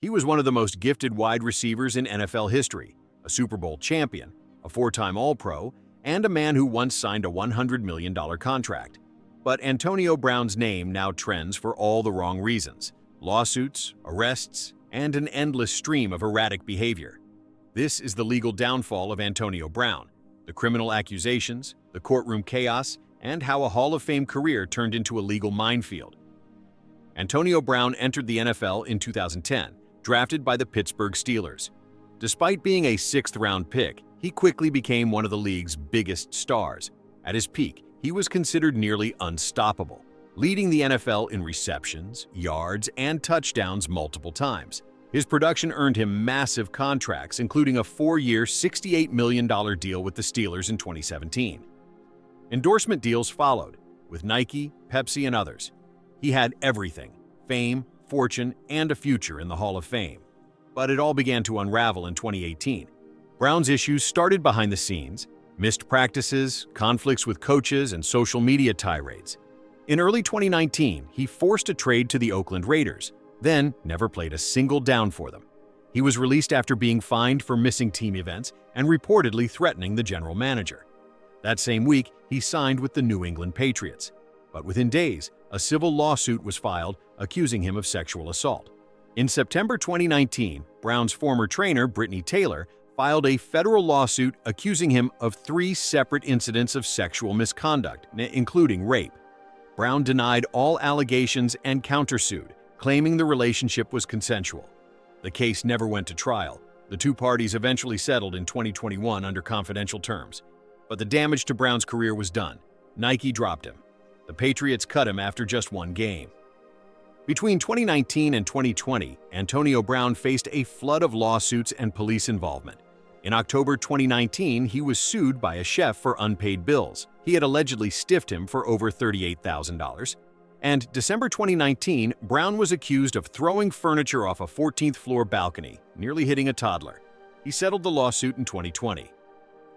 He was one of the most gifted wide receivers in NFL history, a Super Bowl champion, a four-time All-Pro, and a man who once signed a $100 million contract. But Antonio Brown's name now trends for all the wrong reasons: lawsuits, arrests, and an endless stream of erratic behavior. This is the legal downfall of Antonio Brown, the criminal accusations, the courtroom chaos, and how a Hall of Fame career turned into a legal minefield. Antonio Brown entered the NFL in 2010, drafted by the Pittsburgh Steelers. Despite being a sixth-round pick, he quickly became one of the league's biggest stars. At his peak, he was considered nearly unstoppable, leading the NFL in receptions, yards, and touchdowns multiple times. His production earned him massive contracts, including a four-year, $68 million deal with the Steelers in 2017. Endorsement deals followed, with Nike, Pepsi, and others. He had everything: fame, fortune, and a future in the Hall of Fame. But it all began to unravel in 2018. Brown's issues started behind the scenes: missed practices, conflicts with coaches, and social media tirades. In early 2019, he forced a trade to the Oakland Raiders, then never played a single down for them. He was released after being fined for missing team events and reportedly threatening the general manager. That same week, he signed with the New England Patriots. But within days, a civil lawsuit was filed accusing him of sexual assault. In September 2019, Brown's former trainer, Brittany Taylor, filed a federal lawsuit accusing him of 3 separate incidents of sexual misconduct, including rape. Brown denied all allegations and countersued, claiming the relationship was consensual. The case never went to trial. The two parties eventually settled in 2021 under confidential terms. But the damage to Brown's career was done. Nike dropped him. The Patriots cut him after just one game. Between 2019 and 2020, Antonio Brown faced a flood of lawsuits and police involvement. In October 2019, he was sued by a chef for unpaid bills. He had allegedly stiffed him for over $38,000. And December 2019, Brown was accused of throwing furniture off a 14th floor balcony, nearly hitting a toddler. He settled the lawsuit in 2020.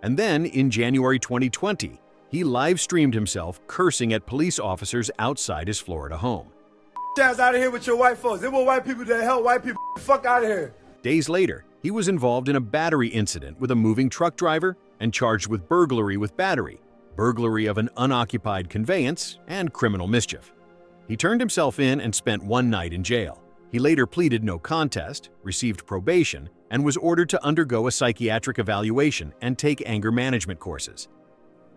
And then, in January 2020, he live-streamed himself cursing at police officers outside his Florida home. Out of here with your white folks. They want white people to help white people. Fuck out of here. Days later, he was involved in a battery incident with a moving truck driver and charged with burglary with battery, burglary of an unoccupied conveyance, and criminal mischief. He turned himself in and spent one night in jail. He later pleaded no contest, received probation, and was ordered to undergo a psychiatric evaluation and take anger management courses.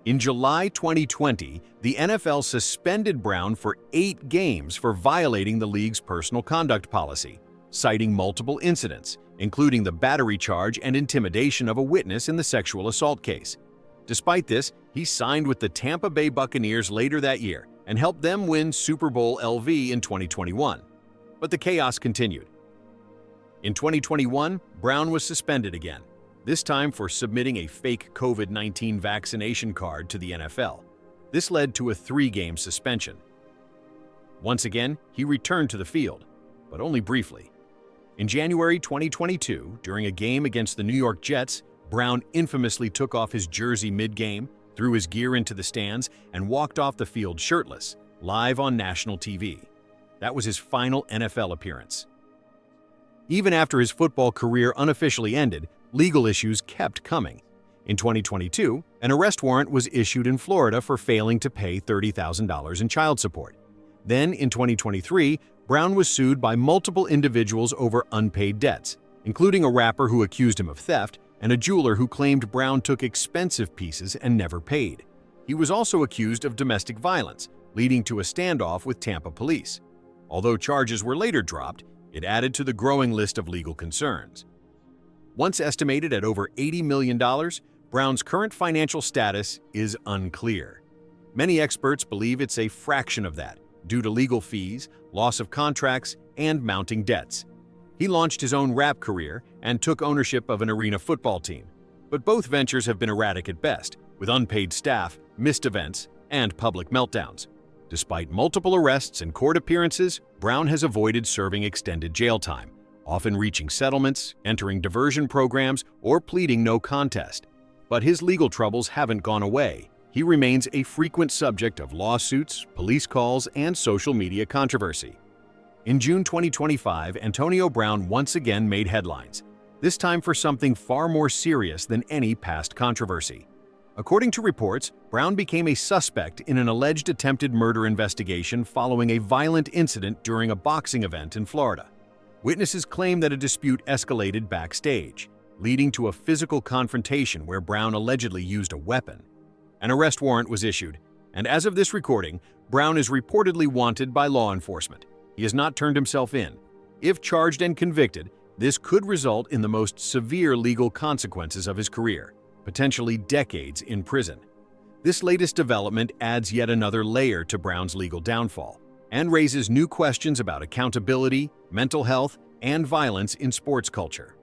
In July 2020, the NFL suspended Brown for 8 games for violating the league's personal conduct policy, citing multiple incidents, including the battery charge and intimidation of a witness in the sexual assault case. Despite this, he signed with the Tampa Bay Buccaneers later that year and helped them win Super Bowl LV in 2021. But the chaos continued. In 2021, Brown was suspended again, this time for submitting a fake COVID-19 vaccination card to the NFL. This led to a 3-game suspension. Once again, he returned to the field, but only briefly. In January 2022, during a game against the New York Jets, Brown infamously took off his jersey mid-game, threw his gear into the stands, and walked off the field shirtless, live on national TV. That was his final NFL appearance. Even after his football career unofficially ended, legal issues kept coming. In 2022, an arrest warrant was issued in Florida for failing to pay $30,000 in child support. Then, in 2023, Brown was sued by multiple individuals over unpaid debts, including a rapper who accused him of theft and a jeweler who claimed Brown took expensive pieces and never paid. He was also accused of domestic violence, leading to a standoff with Tampa police. Although charges were later dropped, it added to the growing list of legal concerns. Once estimated at over $80 million, Brown's current financial status is unclear. Many experts believe it's a fraction of that, due to legal fees, loss of contracts, and mounting debts. He launched his own rap career and took ownership of an arena football team. But both ventures have been erratic at best, with unpaid staff, missed events, and public meltdowns. Despite multiple arrests and court appearances, Brown has avoided serving extended jail time, often reaching settlements, entering diversion programs, or pleading no contest. But his legal troubles haven't gone away. He remains a frequent subject of lawsuits, police calls, and social media controversy. In June 2025, Antonio Brown once again made headlines, this time for something far more serious than any past controversy. According to reports, Brown became a suspect in an alleged attempted murder investigation following a violent incident during a boxing event in Florida. Witnesses claim that a dispute escalated backstage, leading to a physical confrontation where Brown allegedly used a weapon. An arrest warrant was issued, and as of this recording, Brown is reportedly wanted by law enforcement. He has not turned himself in. If charged and convicted, this could result in the most severe legal consequences of his career, potentially decades in prison. This latest development adds yet another layer to Brown's legal downfall and raises new questions about accountability, mental health, and violence in sports culture.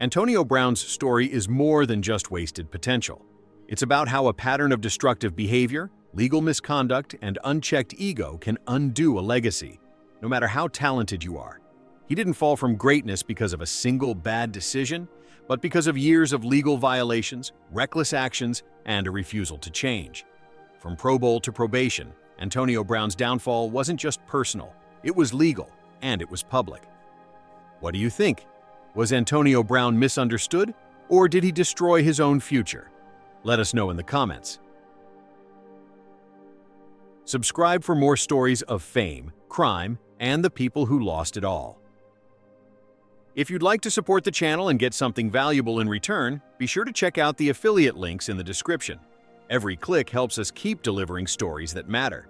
Antonio Brown's story is more than just wasted potential. It's about how a pattern of destructive behavior, legal misconduct, and unchecked ego can undo a legacy, no matter how talented you are. He didn't fall from greatness because of a single bad decision, but because of years of legal violations, reckless actions, and a refusal to change. From Pro Bowl to probation, Antonio Brown's downfall wasn't just personal, it was legal, and it was public. What do you think? Was Antonio Brown misunderstood, or did he destroy his own future? Let us know in the comments. Subscribe for more stories of fame, crime, and the people who lost it all. If you'd like to support the channel and get something valuable in return, be sure to check out the affiliate links in the description. Every click helps us keep delivering stories that matter.